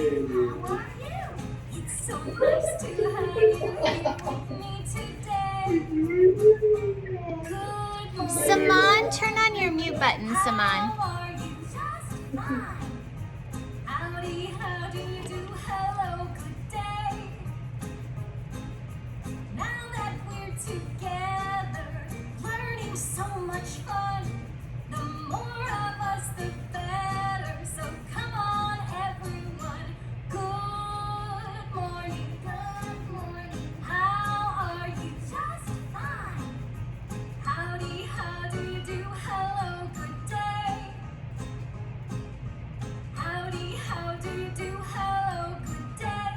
How are you? It's so nice to have you here with me today. Good morning. Saman, turn on your mute button, Saman. How are you? Just fine. Howdy, how do you do? Hello, good day. Now that we're together, learning so much fun. The more of us, the better. So come on, everyone. Good morning, good morning. How are you? Just fine. Howdy, how do you do? Hello, good day. Howdy, how do you do? Hello, good day.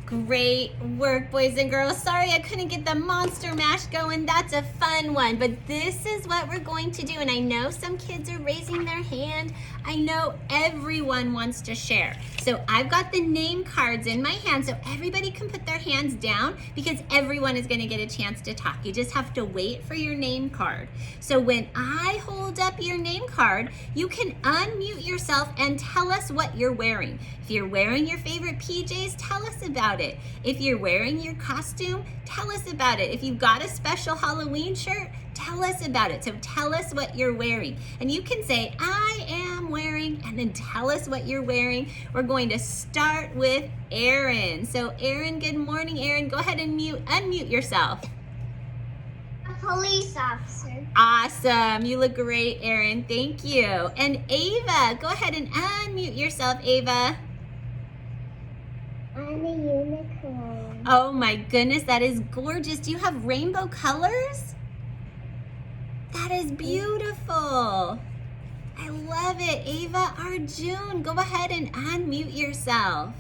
Great work, boys and girls. Sorry I couldn't get the Monster Mash going. That's a fun one, but this is what we're going to do. And I know some kids are raising their hand. I know everyone wants to share. So I've got the name cards in my hand so everybody can put their hands down because everyone is going to get a chance to talk. You just have to wait for your name card. So when I hold up your name card, you can unmute yourself and tell us what you're wearing. If you're wearing your favorite PJs, tell us about it. If you're wearing your costume, tell us about it. If you've got a special Halloween shirt, tell us about it. So tell us what you're wearing. And you can say, I am wearing, and then tell us what you're wearing. We're going to start with Erin. So Erin, good morning, Erin. Go ahead and unmute yourself. A police officer. Awesome. You look great, Erin. Thank you. And Ava, go ahead and unmute yourself, Ava. I'm a unicorn. Oh my goodness, that is gorgeous. Do you have rainbow colors? That is beautiful. I love it. Ava Arjun, go ahead and unmute yourself.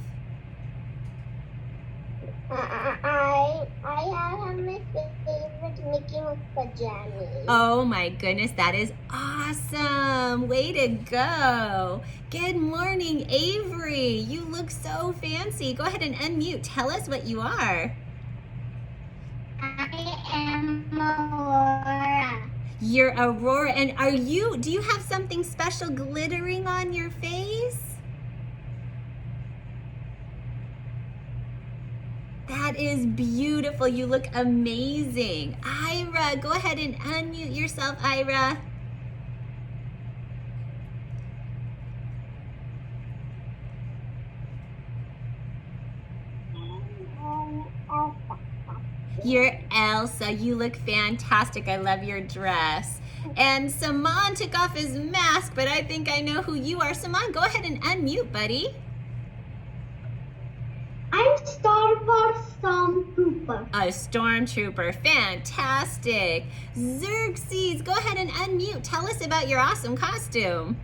I have my favorite Mickey Mouse pajamas. Oh my goodness, that is awesome. Way to go. Good morning, Avery. You look so fancy. Go ahead and unmute. Tell us what you are. I am Aurora. You're Aurora, and do you have something special glittering on your face? That is beautiful. You look amazing. Ira, go ahead and unmute yourself, Ira. You're Elsa. You look fantastic. I love your dress. And Saman took off his mask, but I think I know who you are. Saman, go ahead and unmute, buddy. I'm Star Wars Stormtrooper. A stormtrooper. Fantastic. Xerxes, go ahead and unmute. Tell us about your awesome costume.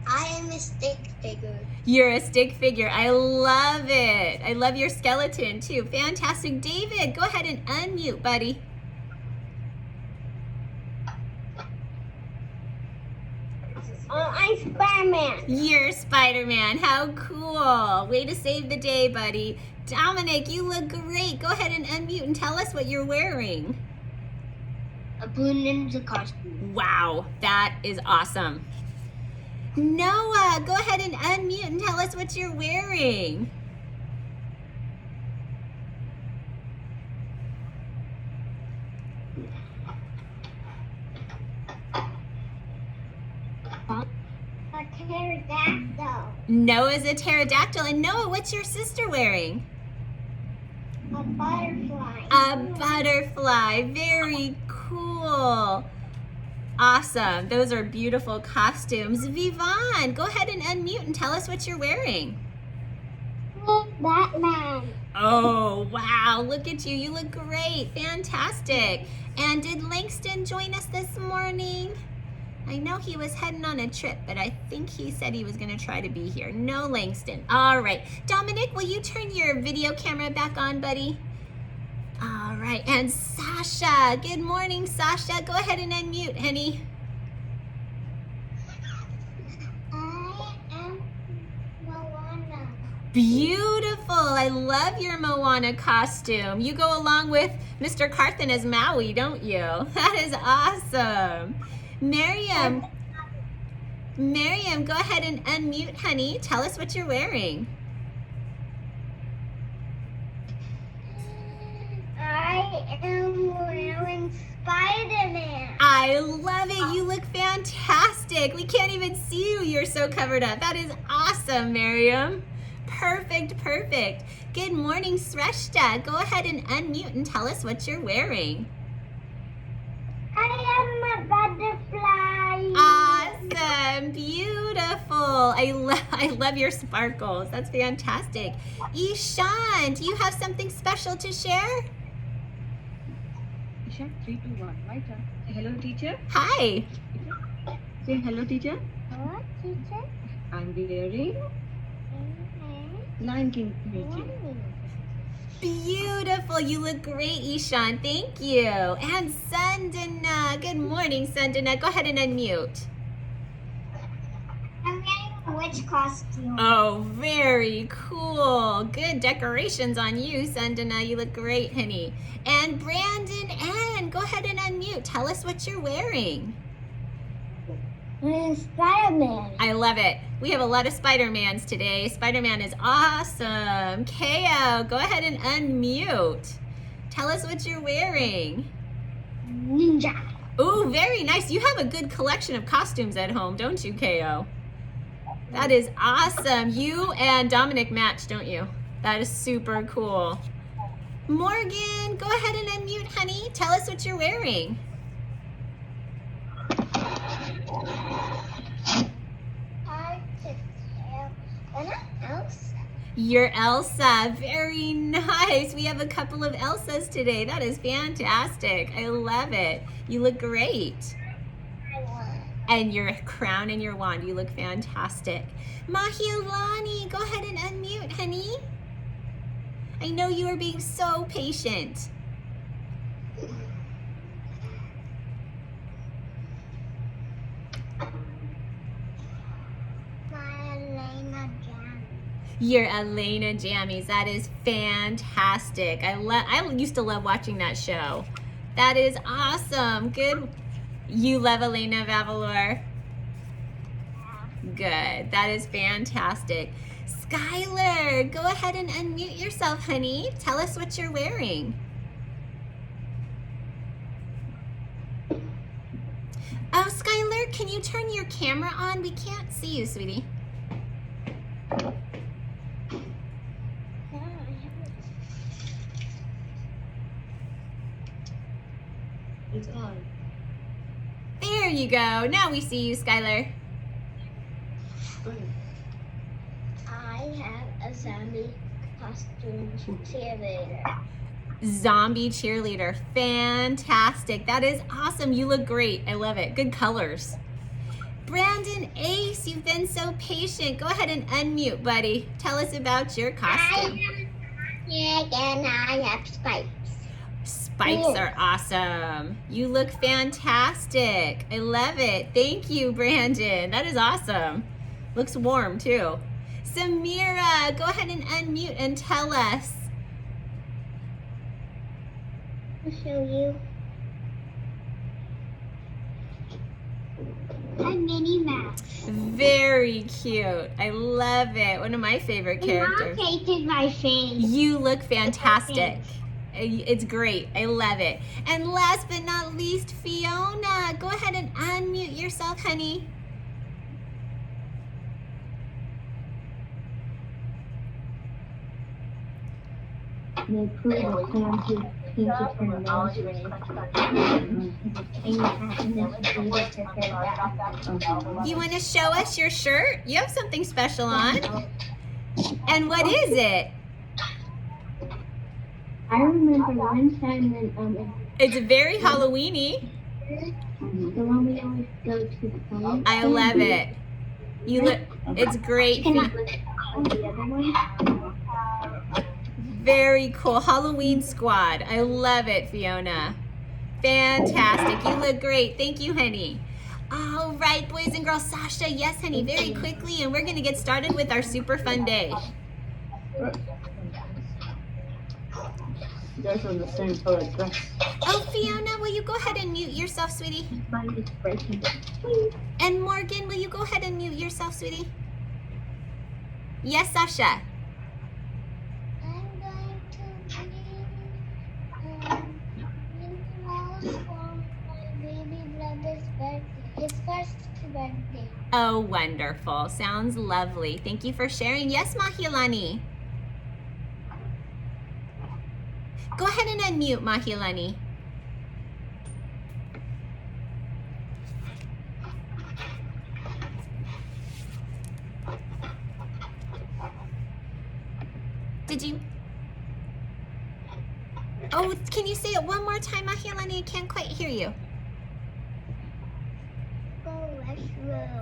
I am a stick figure. You're a stick figure. I love it. I love your skeleton too. Fantastic. David, go ahead and unmute, buddy. I'm Spider-Man. You're Spider-Man. How cool. Way to save the day, buddy. Dominic, you look great. Go ahead and unmute and tell us what you're wearing. A blue ninja costume. Wow, that is awesome. Noah, go ahead and unmute and tell us what you're wearing. A pterodactyl. Noah's a pterodactyl. And Noah, what's your sister wearing? A butterfly. A butterfly. Very cool. Awesome. Those are beautiful costumes. Vivan, go ahead and unmute and tell us what you're wearing. Batman. Oh, wow. Look at you. You look great. Fantastic. And did Langston join us this morning? I know he was heading on a trip, but I think he said he was going to try to be here. No, Langston. All right. Dominic, will you turn your video camera back on, buddy? All right. And Sasha. Good morning, Sasha. Go ahead and unmute, honey. I am Moana. Beautiful. I love your Moana costume. You go along with Mr. Carthan as Maui, don't you? That is awesome. Miriam. Miriam, go ahead and unmute, honey. Tell us what you're wearing. I am wearing Spider-Man. I love it. You look fantastic. We can't even see you. You're so covered up. That is awesome, Miriam. Perfect, perfect. Good morning, Sreshta. Go ahead and unmute and tell us what you're wearing. I am a butterfly. Awesome. Beautiful. I love your sparkles. That's fantastic. Ishan, do you have something special to share? Isha, 3, 2, 1. My turn. Say hello, teacher. Hi. Say hello, teacher. What, teacher? I'm wearing Lion King music. Beautiful. You look great, Ishan. Thank you. And Sandana. Good morning, Sandana. Go ahead and unmute. I'm wearing a witch costume. Oh, very cool. Good decorations on you, Sandana. You look great, honey. And Brandon Ann, go ahead and unmute. Tell us what you're wearing. I'm Spider-Man. I love it. We have a lot of Spider-Mans today. Spider-Man is awesome. Ko, go ahead and unmute. Tell us what you're wearing. Ninja. Ooh, very nice. You have a good collection of costumes at home, don't you, Ko? That is awesome. You and Dominic match, don't you? That is super cool. Morgan, go ahead and unmute, honey. Tell us what you're wearing. Elsa. You're Elsa. Very nice. We have a couple of Elsas today. That is fantastic. I love it. You look great. And your crown and your wand, you look fantastic. Mahialani, go ahead and unmute, honey. I know you are being so patient. You're Elena Jammies. That is fantastic. I used to love watching that show. That is awesome. Good. You love Elena Vavalor? Good. That is fantastic. Skylar, go ahead and unmute yourself, honey. Tell us what you're wearing. Oh, Skylar, can you turn your camera on? We can't see you, sweetie. It's on. There you go. Now we see you, Skylar. I have a zombie costume cheerleader. Zombie cheerleader. Fantastic. That is awesome. You look great. I love it. Good colors. Brandon Ace, you've been so patient. Go ahead and unmute, buddy. Tell us about your costume. And I have spikes. Spikes are awesome. You look fantastic. I love it. Thank you, Brandon. That is awesome. Looks warm, too. Samira, go ahead and unmute and tell us. I'll show you. I'm Minnie Mouse. Very cute. I love it. One of my favorite characters. Mom painted my face. You look fantastic. It's great. I love it. And last but not least, Fiona, go ahead and unmute yourself, honey. They prove a plan to You want to show us your shirt? You have something special on. And what is it? I remember one time when It's very Halloween-y. the one we always go to the phone. I love it. You look. It's great. The other one. Very cool. Halloween squad. I love it, Fiona. Fantastic. You look great. Thank you, honey. All right, boys and girls. Sasha, yes, honey, very quickly, and we're going to get started with our super fun day. They're from the same color dress. Oh, Fiona, will you go ahead and mute yourself, sweetie? Mine is breaking. And Morgan, will you go ahead and mute yourself, sweetie? Yes, Sasha. I'm going to Minnie Mouse for my baby brother's birthday, his first birthday. Oh, wonderful. Sounds lovely. Thank you for sharing. Yes, Mahilani. Go ahead and unmute, Mahilani. Did you? Oh, can you say it one more time, Mahilani? I can't quite hear you.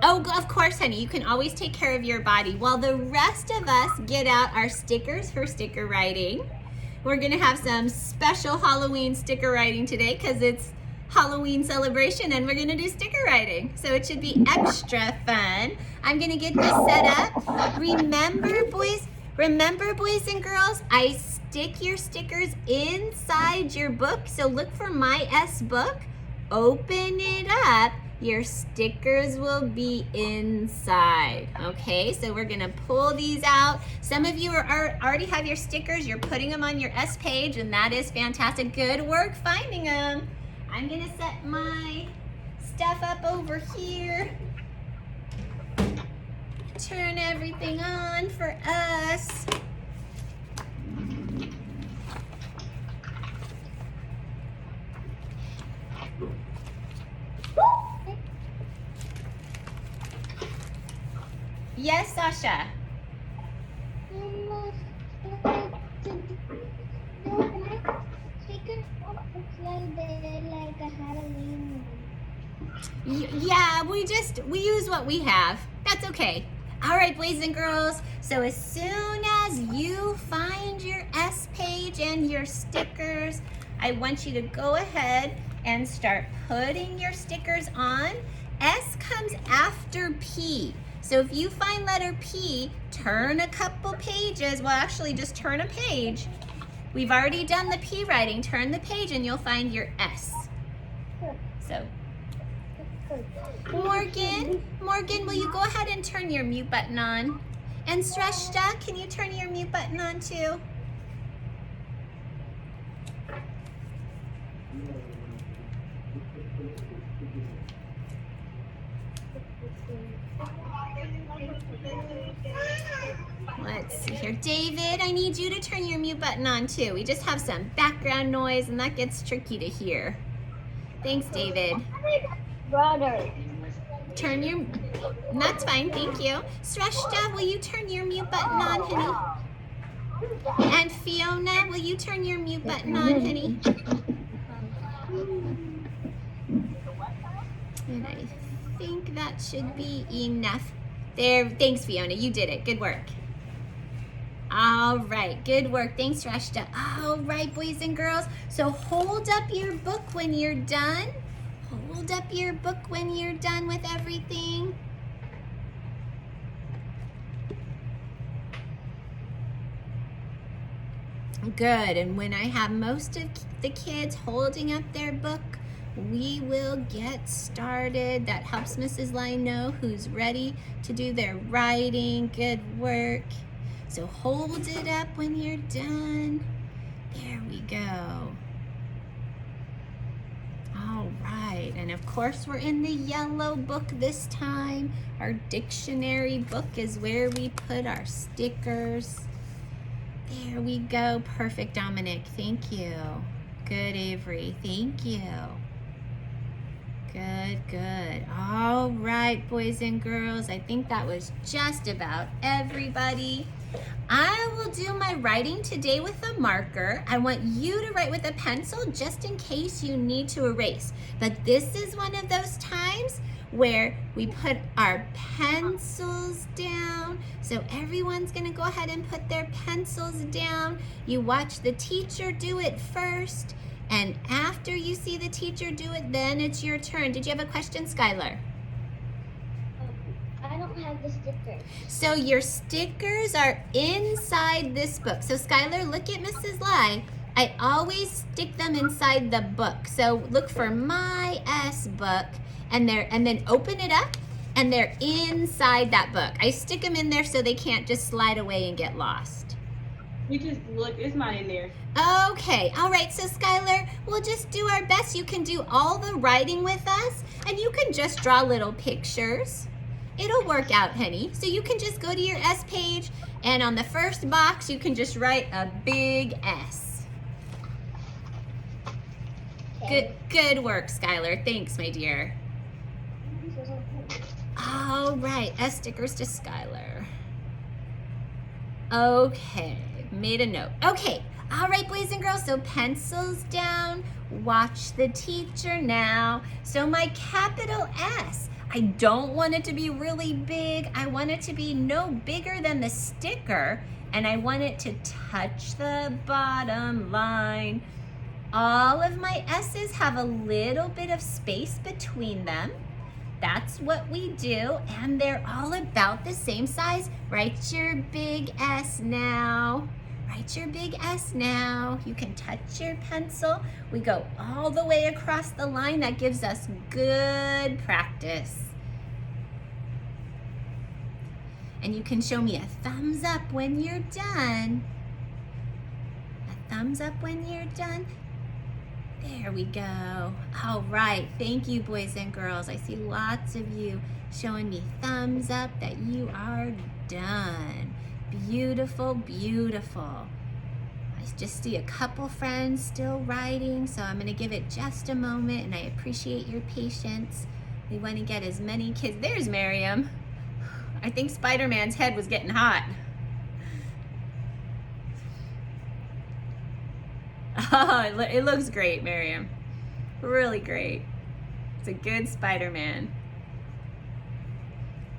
Oh, of course, honey. You can always take care of your body. While the rest of us get out our stickers for sticker writing. We're going to have some special Halloween sticker writing today because it's Halloween celebration and we're going to do sticker writing. So it should be extra fun. I'm going to get this set up. Remember, boys and girls, I stick your stickers inside your book. So look for My S Book. Open it up. Your stickers will be inside. Okay, so we're gonna pull these out. Some of you already have your stickers. You're putting them on your S page, and that is fantastic. Good work finding them. I'm gonna set my stuff up over here. Turn everything on for us. Yes, Sasha. Yeah, we use what we have. That's okay. All right, boys and girls. So as soon as you find your S page and your stickers, I want you to go ahead and start putting your stickers on. S comes after P. So if you find letter P, turn a couple pages. Well, actually just turn a page. We've already done the P writing. Turn the page and you'll find your S. So, Morgan, will you go ahead and turn your mute button on? And Sreshta, can you turn your mute button on too? Let's see here. David, I need you to turn your mute button on too. We just have some background noise and that gets tricky to hear. Thanks, David. Brother. Turn your, that's fine, thank you. Sreshta, will you turn your mute button on, honey? And Fiona, will you turn your mute button on, honey? And I think that should be enough. There, thanks, Fiona, you did it, good work. All right, good work. Thanks, Rashta. All right, boys and girls. So hold up your book when you're done. Hold up your book when you're done with everything. Good, and when I have most of the kids holding up their book, we will get started. That helps Mrs. Line know who's ready to do their writing. Good work. So hold it up when you're done. There we go. All right, and of course we're in the yellow book this time. Our dictionary book is where we put our stickers. There we go. Perfect, Dominic. Thank you. Good, Avery. Thank you. Good, good. All right, boys and girls. I think that was just about everybody. I will do my writing today with a marker. I want you to write with a pencil just in case you need to erase. But this is one of those times where we put our pencils down. So everyone's gonna go ahead and put their pencils down. You watch the teacher do it first, and after you see the teacher do it, then it's your turn. Did you have a question, Skylar? I don't have the stickers. So your stickers are inside this book. So Skylar, look at Mrs. Lai. I always stick them inside the book. So look for My S Book, and then open it up, and they're inside that book. I stick them in there so they can't just slide away and get lost. We just look, it's not in there. Okay, all right, so Skylar, we'll just do our best. You can do all the writing with us, and you can just draw little pictures. It'll work out, honey. So you can just go to your S page, and on the first box, you can just write a big S. Good work, Skylar. Thanks, my dear. All right, S stickers to Skylar. Okay, made a note. Okay, all right, boys and girls, so pencils down. Watch the teacher now. So my capital S, I don't want it to be really big. I want it to be no bigger than the sticker, and I want it to touch the bottom line. All of my S's have a little bit of space between them. That's what we do, and they're all about the same size. Write your big S now. Write your big S now. You can touch your pencil. We go all the way across the line. That gives us good practice. And you can show me a thumbs up when you're done. A thumbs up when you're done. There we go. All right, thank you, boys and girls. I see lots of you showing me thumbs up that you are done. Beautiful, beautiful. I just see a couple friends still writing, so I'm gonna give it just a moment, and I appreciate your patience. We wanna get as many kids. There's Miriam. I think Spider-Man's head was getting hot. Oh, it looks great, Miriam. Really great. It's a good Spider-Man.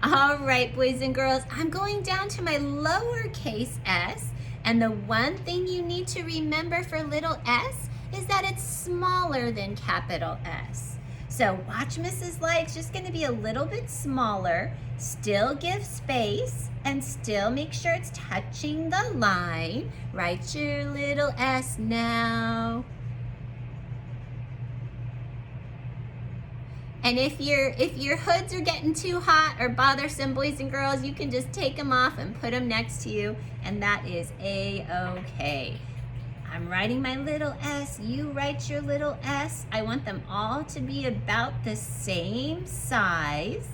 All right, boys and girls, I'm going down to my lowercase s, and the one thing you need to remember for little s is that it's smaller than capital S. So watch Mrs. Light, it's just gonna be a little bit smaller, still give space, and still make sure it's touching the line. Write your little S now. And if your hoods are getting too hot or bothersome, boys and girls, you can just take them off and put them next to you, and that is A-okay. I'm writing my little S, you write your little S. I want them all to be about the same size.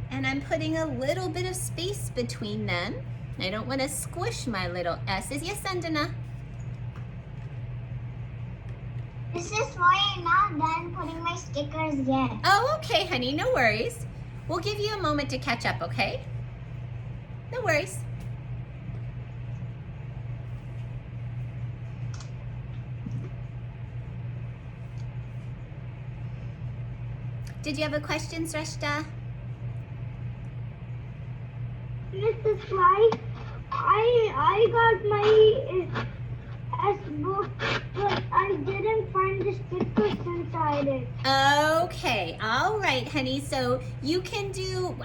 And I'm putting a little bit of space between them. I don't want to squish my little S's. Yes, Sandana? This is why I'm not done putting my stickers yet. Oh, okay, honey, no worries. We'll give you a moment to catch up, okay? No worries. Did you have a question, Sreshta? Mrs. Fly, I got my S book, but I didn't find the stickers inside it. Okay, all right, honey. So you can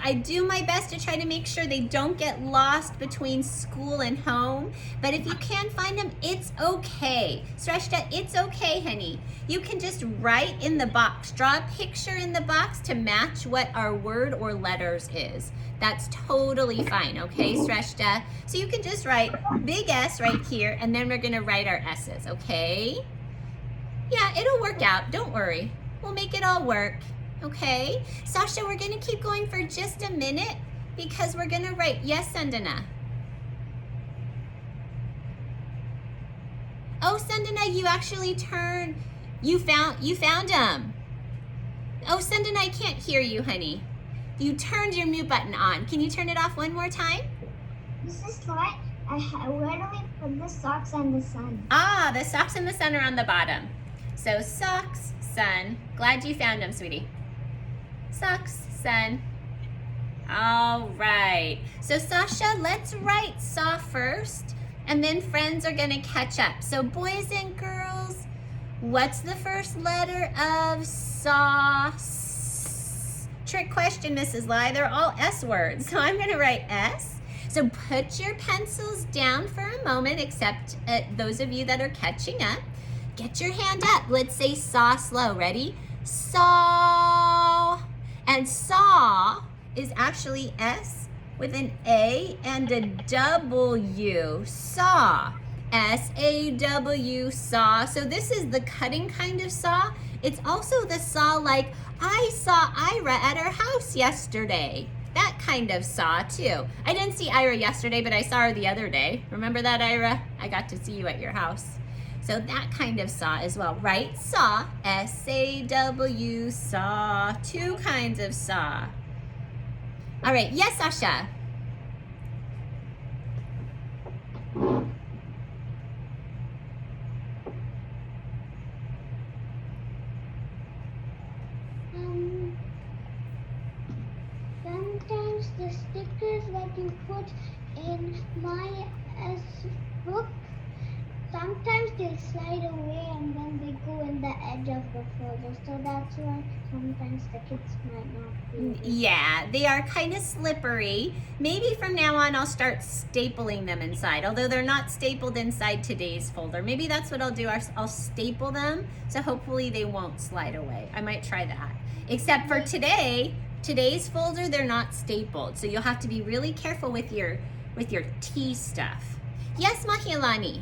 I do my best to try to make sure they don't get lost between school and home. But if you can't find them, it's okay. Sreshta, it's okay, honey. You can just write in the box. Draw a picture in the box to match what our word or letters is. That's totally fine, okay, Sreshta? So you can just write big S right here, and then we're gonna write our S's, okay? Yeah, it'll work out, don't worry. We'll make it all work, okay? Sasha, we're gonna keep going for just a minute because we're gonna write, yes, Sandana? Oh, Sandana, you actually you found them. Oh, Sandana, I can't hear you, honey. You turned your mute button on. Can you turn it off one more time? Mrs. Fly, where do we put the socks and the sun? Ah, the socks and the sun are on the bottom. So socks, sun. Glad you found them, sweetie. Socks, sun. All right. So Sasha, let's write saw first, and then friends are gonna catch up. So boys and girls, what's the first letter of saw? Trick question, Mrs. Lai. They're all S words. So I'm gonna write S. So put your pencils down for a moment, except those of you that are catching up. Get your hand up. Let's say saw slow. Ready? Saw. And saw is actually S with an A and a W. Saw. S-A-W, saw. So this is the cutting kind of saw. It's also the saw like, I saw Ira at her house yesterday. That kind of saw too. I didn't see Ira yesterday, but I saw her the other day. Remember that, Ira? I got to see you at your house. So that kind of saw as well, right? Saw, S-A-W, saw. Two kinds of saw. All right, yes, Sasha. Sometimes the stickers that you put in my book, sometimes they slide away and then they go in the edge of the folder. So that's why sometimes the kids might not be able to. Yeah, they are kind of slippery. Maybe from now on I'll start stapling them inside, although they're not stapled inside today's folder. Maybe that's what I'll do. I'll staple them, so hopefully they won't slide away. I might try that. Except for today's folder, they're not stapled, so you'll have to be really careful with your tea stuff. Yes, Mahilani.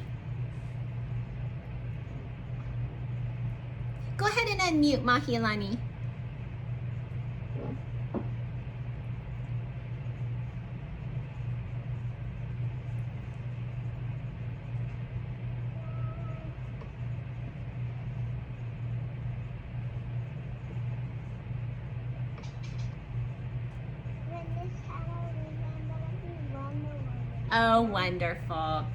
Go ahead and unmute, Mahilani. Oh, wonderful.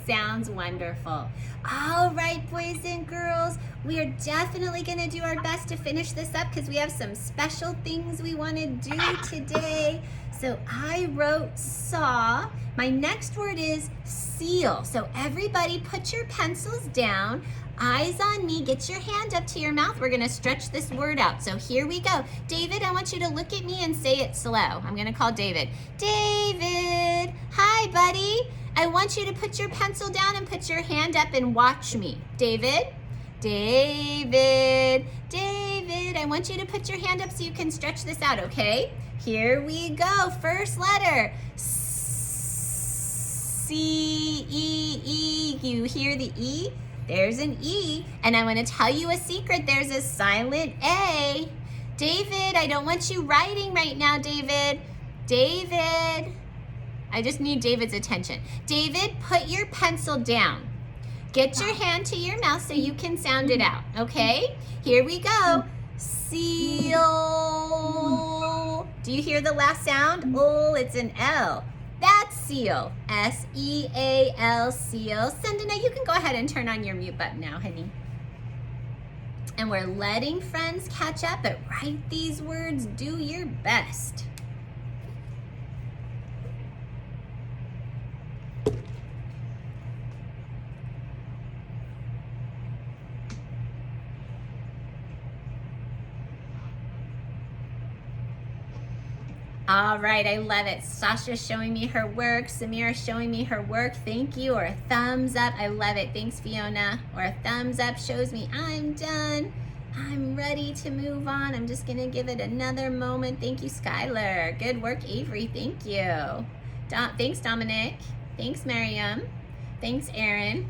Sounds wonderful. All right, boys and girls, we are definitely going to do our best to finish this up because we have some special things we want to do today. So I wrote saw. My next word is seal. So everybody put your pencils down. Eyes on me. Get your hand up to your mouth. We're going to stretch this word out. So here we go. David, I want you to look at me and say it slow. I'm going to call David. David. Hi, buddy. I want you to put your pencil down and put your hand up and watch me. David. David. David. I want you to put your hand up so you can stretch this out, okay? Here we go. First letter. C-E-E. You hear the E? There's an E, and I want to tell you a secret. There's a silent A. David, I don't want you writing right now, David. David. I just need David's attention. David, put your pencil down. Get your hand to your mouth so you can sound it out, okay? Here we go. Seal. Do you hear the last sound? Oh, it's an L. That's seal. S-E-A-L, seal. Sandana, you can go ahead and turn on your mute button now, honey. And we're letting friends catch up, but write these words. Do your best. All right, I love it. Sasha's showing me her work. Samira's showing me her work. Thank you. Or a thumbs up. I love it. Thanks, Fiona. Or a thumbs up shows me I'm done. I'm ready to move on. I'm just going to give it another moment. Thank you, Skylar. Good work, Avery. Thank you. Thanks, Dominic. Thanks, Miriam. Thanks, Aaron.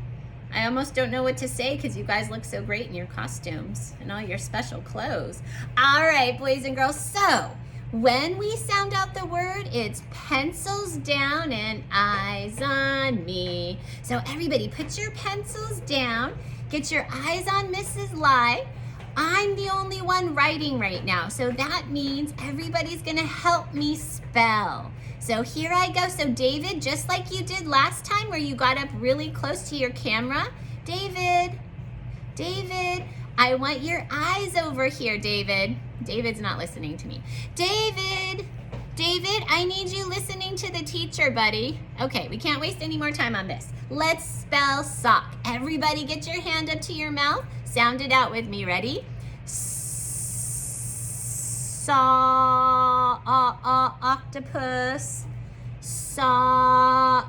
I almost don't know what to say because you guys look so great in your costumes and all your special clothes. All right, boys and girls. So, when we sound out the word, it's pencils down and eyes on me. So everybody put your pencils down. Get your eyes on Mrs. Lai. I'm the only one writing right now. So that means everybody's gonna help me spell. So here I go. So David, just like you did last time where you got up really close to your camera. David, I want your eyes over here, David. David's not listening to me. David, I need you listening to the teacher, buddy. Okay, we can't waste any more time on this. Let's spell sock. Everybody get your hand up to your mouth. Sound it out with me. Ready? Saw. octopus. Saw,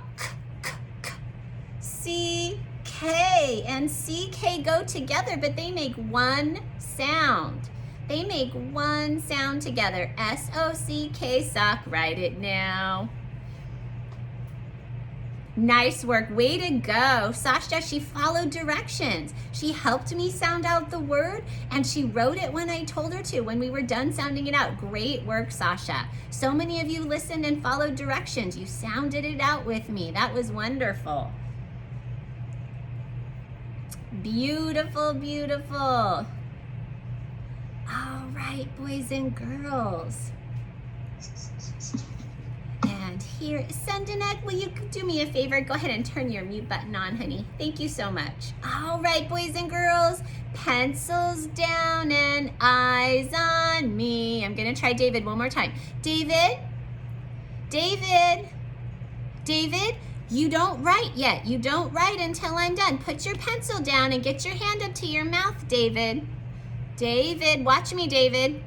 C, K, and CK go together, but they make one sound. They make one sound together. S-O-C-K, sock. Write it now. Nice work. Way to go. Sasha, she followed directions. She helped me sound out the word, and she wrote it when I told her to, when we were done sounding it out. Great work, Sasha. So many of you listened and followed directions. You sounded it out with me. That was wonderful. Beautiful, beautiful. All right, boys and girls. And here, Sendenek, will you do me a favor? Go ahead and turn your mute button on, honey. Thank you so much. All right, boys and girls, pencils down and eyes on me. I'm gonna try David one more time. David, David, David, you don't write yet. You don't write until I'm done. Put your pencil down and get your hand up to your mouth, David. David, watch me, David.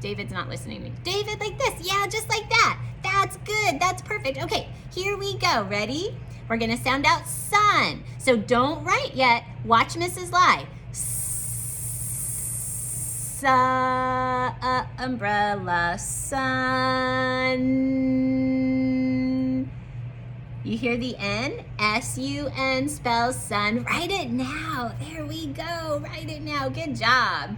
David's not listening to me. David, like this. Yeah, just like that. That's good. That's perfect. Okay, here we go. Ready? We're going to sound out sun. So don't write yet. Watch Mrs. Lai. Umbrella, sun. You hear the N? S-U-N spells sun. Write it now. There we go. Write it now. Good job.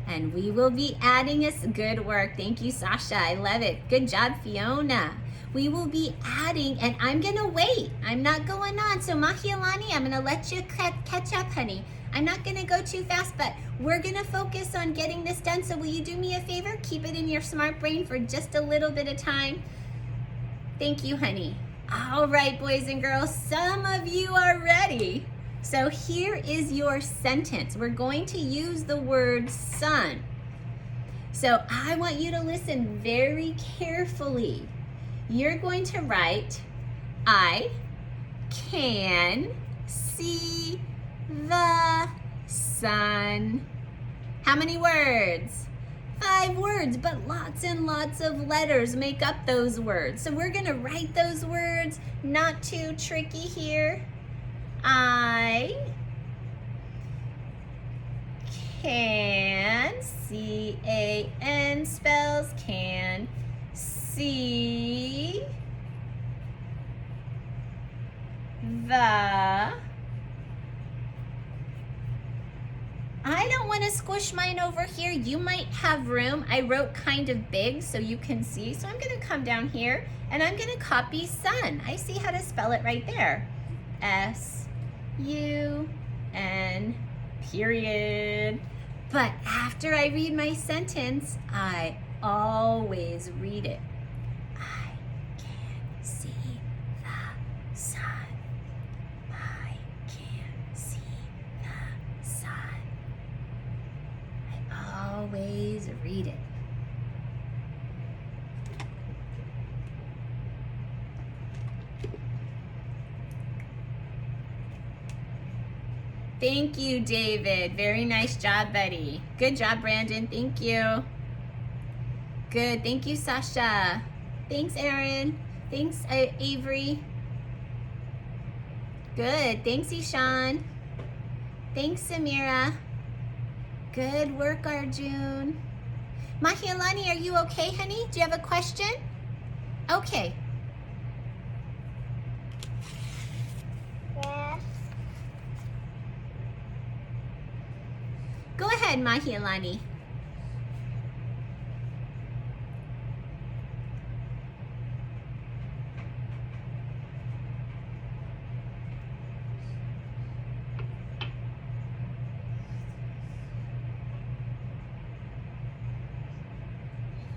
And we will be adding us. Good work. Thank you, Sasha. I love it. Good job, Fiona. We will be adding, and I'm going to wait. I'm not going on. So, Mahialani, I'm going to let you catch up, honey. I'm not going to go too fast, but we're going to focus on getting this done. So will you do me a favor? Keep it in your smart brain for just a little bit of time. Thank you, honey. All right, boys and girls, some of you are ready. So here is your sentence. We're going to use the word sun. So I want you to listen very carefully. You're going to write, I can see the sun. How many words? 5 words, but lots and lots of letters make up those words. So we're gonna write those words, not too tricky here. I can, C-A-N spells can, see the. I don't want to squish mine over here. You might have room. I wrote kind of big so you can see. So I'm going to come down here and I'm going to copy sun. I see how to spell it right there. S-U-N, period. But after I read my sentence, I always read it. I can see the sun. I can see the sun. Always read it. Thank you, David. Very nice job, buddy. Good job, Brandon. Thank you. Good. Thank you, Sasha. Thanks, Aaron. Thanks, Avery. Good. Thanks, Ishan. Thanks, Samira. Good work, Arjun. Mahialani, are you okay, honey? Do you have a question? Okay. Yes. Go ahead, Mahialani.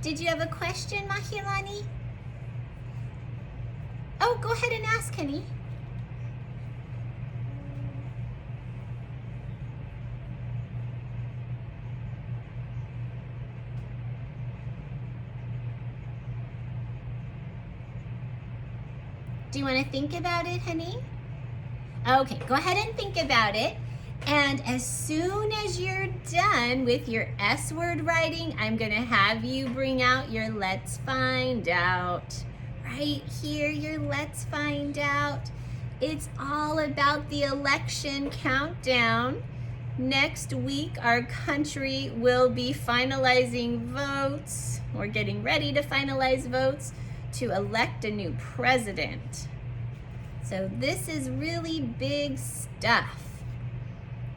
Did you have a question, Mahialani? Oh, go ahead and ask, honey. Do you want to think about it, honey? Okay, go ahead and think about it. And as soon as you're done with your S word writing, I'm gonna have you bring out your Let's Find Out. Right here, your Let's Find Out. It's all about the election countdown. Next week, our country will be finalizing votes. We're getting ready to finalize votes to elect a new president. So this is really big stuff.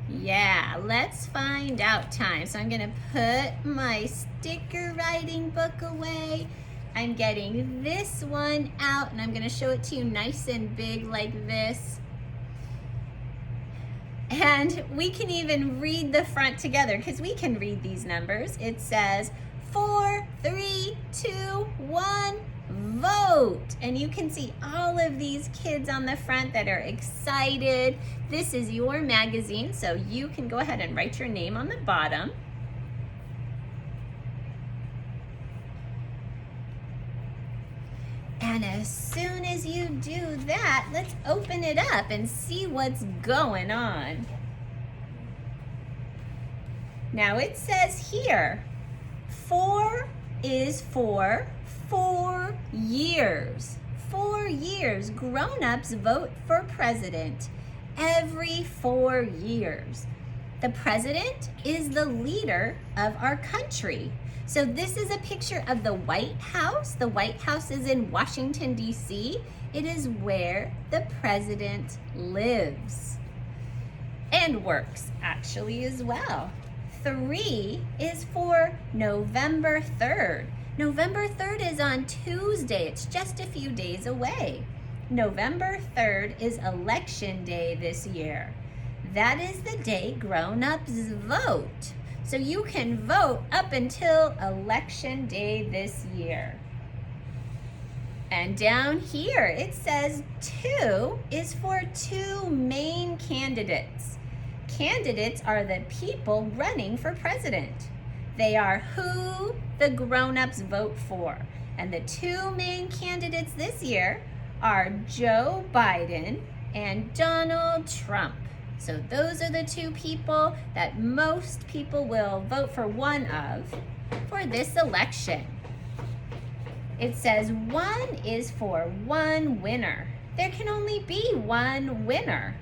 Yeah, let's find out time. So I'm gonna put my sticker writing book away. I'm getting this one out and I'm gonna show it to you nice and big like this. And we can even read the front together because we can read these numbers. It says 4, 3, 2, 1, vote. And you can see all of these kids on the front that are excited. This is your magazine, so you can go ahead and write your name on the bottom. And as soon as you do that, let's open it up and see what's going on. Now it says here, 4 is for 4 years. 4 years. Grown-ups vote for president every 4 years. The president is the leader of our country. So this is a picture of the White House. The White House is in Washington, D.C. It is where the president lives and works actually as well. 3 is for November 3rd. November 3rd is on Tuesday. It's just a few days away. November 3rd is election day this year. That is the day grown-ups vote. So you can vote up until election day this year. And down here it says 2 is for 2 main candidates. Candidates are the people running for president. They are who the grown-ups vote for. And the 2 main candidates this year are Joe Biden and Donald Trump. So those are the 2 people that most people will vote for one of for this election. It says 1 is for 1 winner. There can only be 1 winner.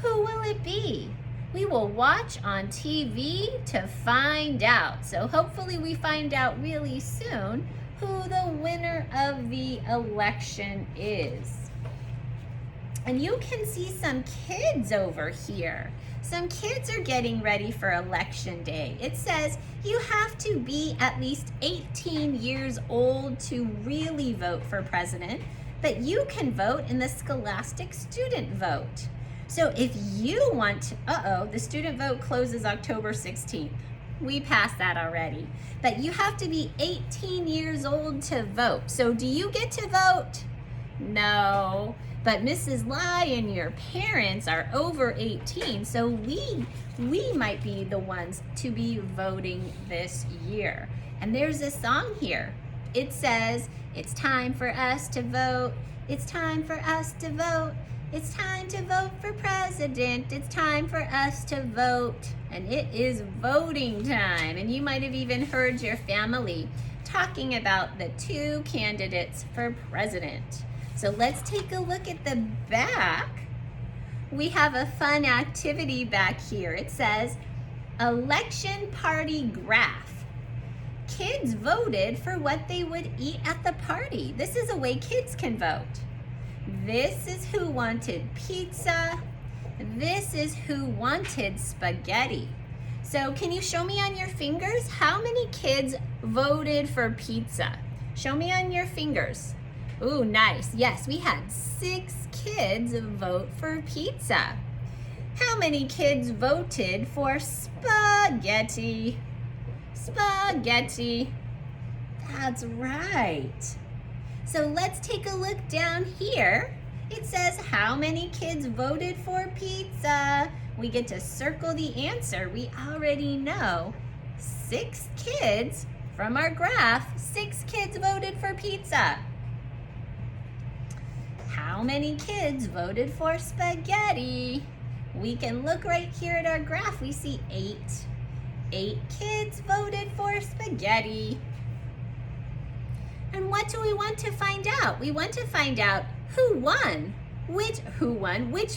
Who will it be? We will watch on TV to find out. So hopefully we find out really soon who the winner of the election is. And you can see some kids over here. Some kids are getting ready for election day. It says you have to be at least 18 years old to really vote for president, but you can vote in the scholastic student vote. So if you want, the student vote closes October 16th. We passed that already. But you have to be 18 years old to vote. So do you get to vote? No. But Mrs. Lai and your parents are over 18, so we might be the ones to be voting this year. And there's a song here. It says, it's time for us to vote. It's time for us to vote. It's time to vote for president. It's time for us to vote. And it is voting time. And you might have even heard your family talking about the 2 candidates for president. So let's take a look at the back. We have a fun activity back here. It says, election party graph. Kids voted for what they would eat at the party. This is a way kids can vote. This is who wanted pizza. This is who wanted spaghetti. So can you show me on your fingers how many kids voted for pizza? Show me on your fingers. Ooh, nice. Yes, we had 6 kids vote for pizza. How many kids voted for spaghetti? Spaghetti. That's right. So let's take a look down here. It says how many kids voted for pizza. We get to circle the answer. We already know 6 kids from our graph. 6 kids voted for pizza. How many kids voted for spaghetti? We can look right here at our graph. We see 8. 8 kids voted for spaghetti. And what do we want to find out? We want to find out who won. Which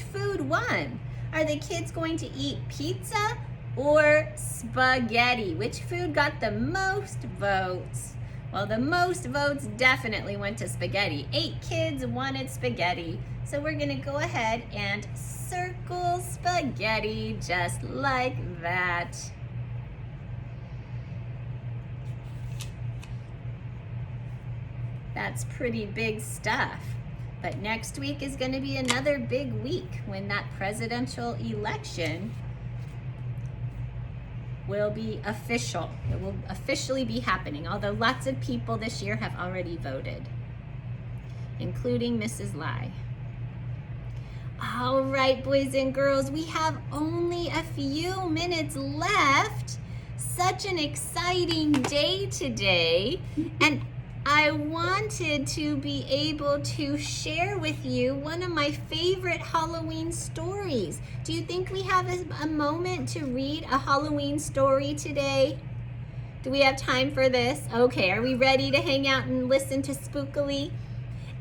food won? Are the kids going to eat pizza or spaghetti? Which food got the most votes? Well, the most votes definitely went to spaghetti. 8 kids wanted spaghetti. So we're gonna go ahead and circle spaghetti just like that. That's pretty big stuff. But next week is going to be another big week when that presidential election will be official. It will officially be happening, although lots of people this year have already voted, including Mrs. Lai. All right, boys and girls, we have only a few minutes left. Such an exciting day today, and I wanted to be able to share with you one of my favorite Halloween stories. Do you think we have a moment to read a Halloween story today? Do we have time for this? Okay, are we ready to hang out and listen to Spookily?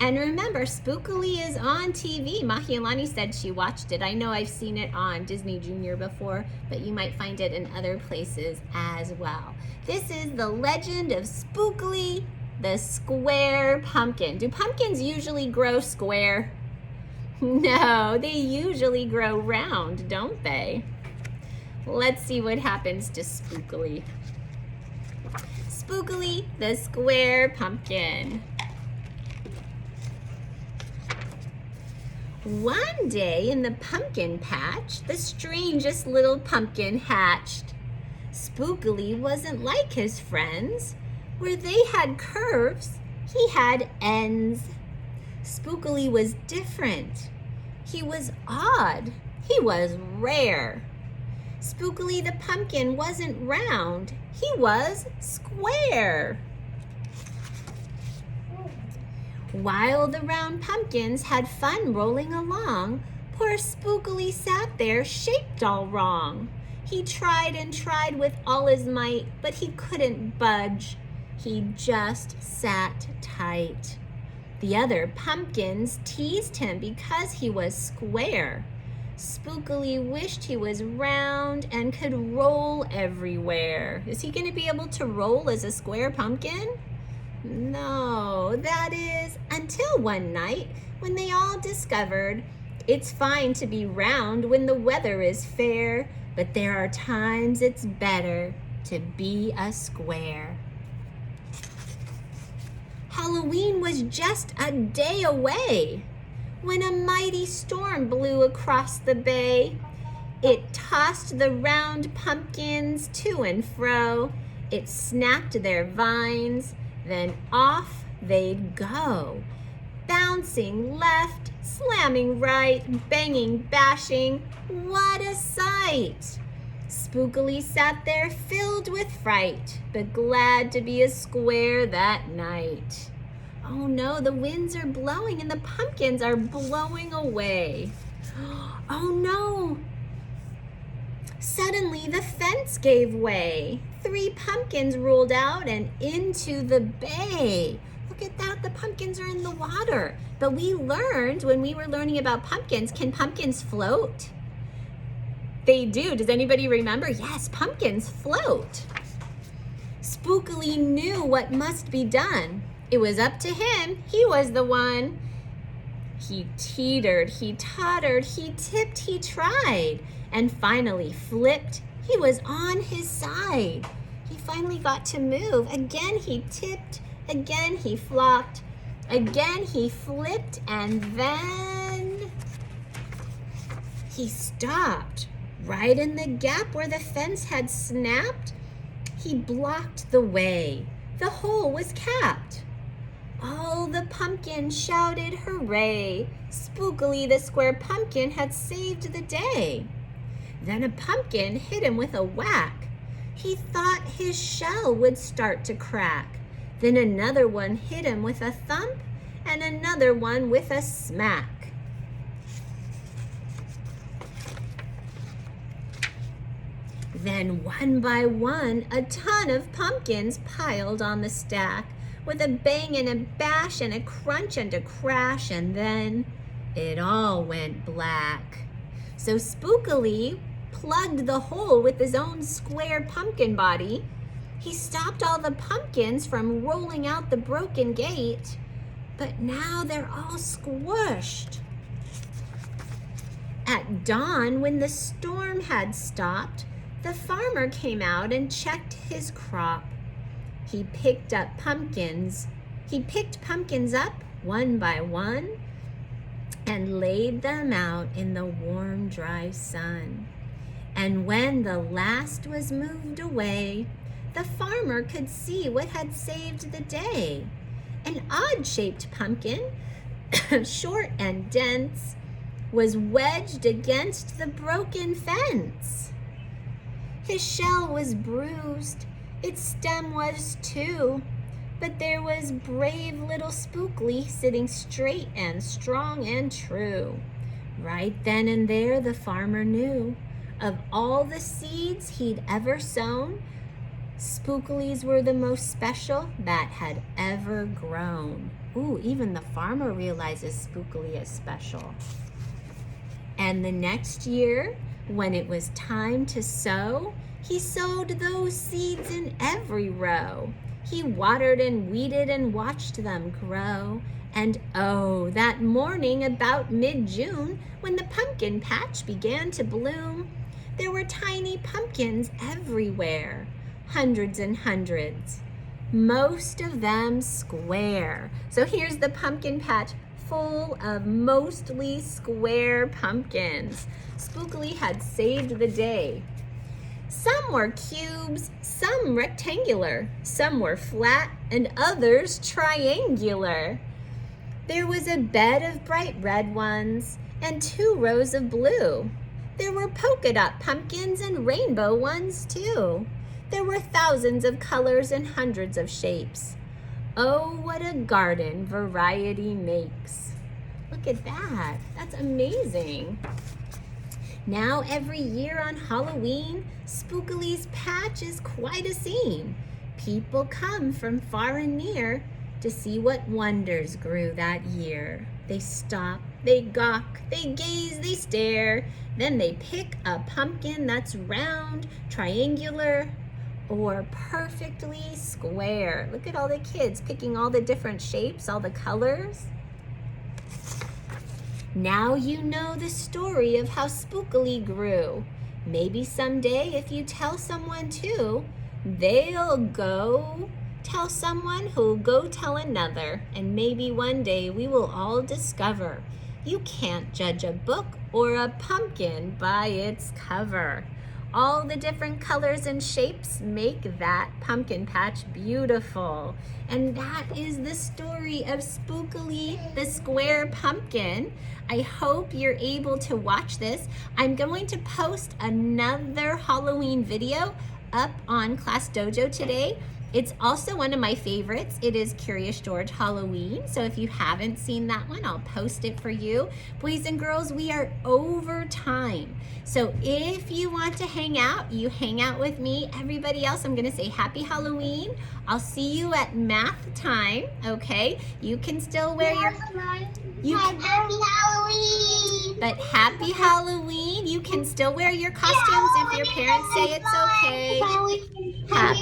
And remember, Spookily is on TV. Mahialani said she watched it. I know I've seen it on Disney Junior before, but you might find it in other places as well. This is The Legend of Spookily, the Square Pumpkin. Do pumpkins usually grow square? No, they usually grow round, don't they? Let's see what happens to Spookily. Spookily, the Square Pumpkin. One day in the pumpkin patch, the strangest little pumpkin hatched. Spookily wasn't like his friends. Where they had curves, he had ends. Spookily was different. He was odd. He was rare. Spookily the pumpkin wasn't round. He was square. While the round pumpkins had fun rolling along, poor Spookily sat there shaped all wrong. He tried and tried with all his might, but he couldn't budge. He just sat tight. The other pumpkins teased him because he was square. Spookily wished he was round and could roll everywhere. Is he going to be able to roll as a square pumpkin? No, that is until one night when they all discovered it's fine to be round when the weather is fair, but there are times it's better to be a square. Halloween was just a day away when a mighty storm blew across the bay. It tossed the round pumpkins to and fro. It snapped their vines, then off they'd go. Bouncing left, slamming right, banging, bashing. What a sight! Spookily sat there filled with fright, but glad to be a square that night. Oh no, the winds are blowing and the pumpkins are blowing away. Oh no! Suddenly the fence gave way. 3 pumpkins rolled out and into the bay. Look at that, the pumpkins are in the water. But we learned when we were learning about pumpkins, can pumpkins float? They do. Does anybody remember? Yes, pumpkins float. Spookily knew what must be done. It was up to him. He was the one. He teetered, he tottered, he tipped, he tried, and finally flipped. He was on his side. He finally got to move. Again he tipped, again he flopped, again he flipped, and then he stopped. Right in the gap where the fence had snapped, he blocked the way. The hole was capped. All the pumpkins shouted hooray. Spookily the square pumpkin had saved the day. Then a pumpkin hit him with a whack. He thought his shell would start to crack. Then another one hit him with a thump and another one with a smack. Then one by one, a ton of pumpkins piled on the stack with a bang and a bash and a crunch and a crash, and then it all went black. So Spookily plugged the hole with his own square pumpkin body. He stopped all the pumpkins from rolling out the broken gate, but now they're all squished. At dawn, when the storm had stopped, the farmer came out and checked his crop. He picked pumpkins up one by one and laid them out in the warm, dry sun. And when the last was moved away, the farmer could see what had saved the day. An odd-shaped pumpkin, short and dense, was wedged against the broken fence. His shell was bruised, its stem was too, but there was brave little Spookily sitting straight and strong and true. Right then and there the farmer knew, of all the seeds he'd ever sown, Spookilies were the most special that had ever grown. Ooh, even the farmer realizes Spookily is special. And the next year, when it was time to sow, he sowed those seeds in every row. He watered and weeded and watched them grow. And oh, that morning about mid-June, when the pumpkin patch began to bloom, there were tiny pumpkins everywhere, hundreds and hundreds, most of them square. So here's the pumpkin patch full of mostly square pumpkins. Spookily had saved the day. Some were cubes, some rectangular, some were flat, and others triangular. There was a bed of bright red ones and 2 rows of blue. There were polka dot pumpkins and rainbow ones too. There were thousands of colors and hundreds of shapes. Oh, what a garden variety makes. Look at that. That's amazing. Now every year on Halloween, Spookili's patch is quite a scene. People come from far and near to see what wonders grew that year. They stop, they gawk, they gaze, they stare. Then they pick a pumpkin that's round, triangular, or perfectly square. Look at all the kids picking all the different shapes, all the colors. Now you know the story of how Spookily grew. Maybe someday if you tell someone too, they'll go tell someone who'll go tell another, and maybe one day we will all discover you can't judge a book or a pumpkin by its cover. All the different colors and shapes make that pumpkin patch beautiful. And that is the story of Spookily the Square Pumpkin. I hope you're able to watch this. I'm going to post another Halloween video up on Class Dojo today. It's also one of my favorites. It is Curious George Halloween. So if you haven't seen that one, I'll post it for you. Boys and girls, we are over time. So if you want to hang out, you hang out with me. Everybody else, I'm gonna say happy Halloween. I'll see you at math time, okay? You can still wear your... Happy Halloween! But happy Halloween. You can still wear your costumes if your parents say it's okay. Happy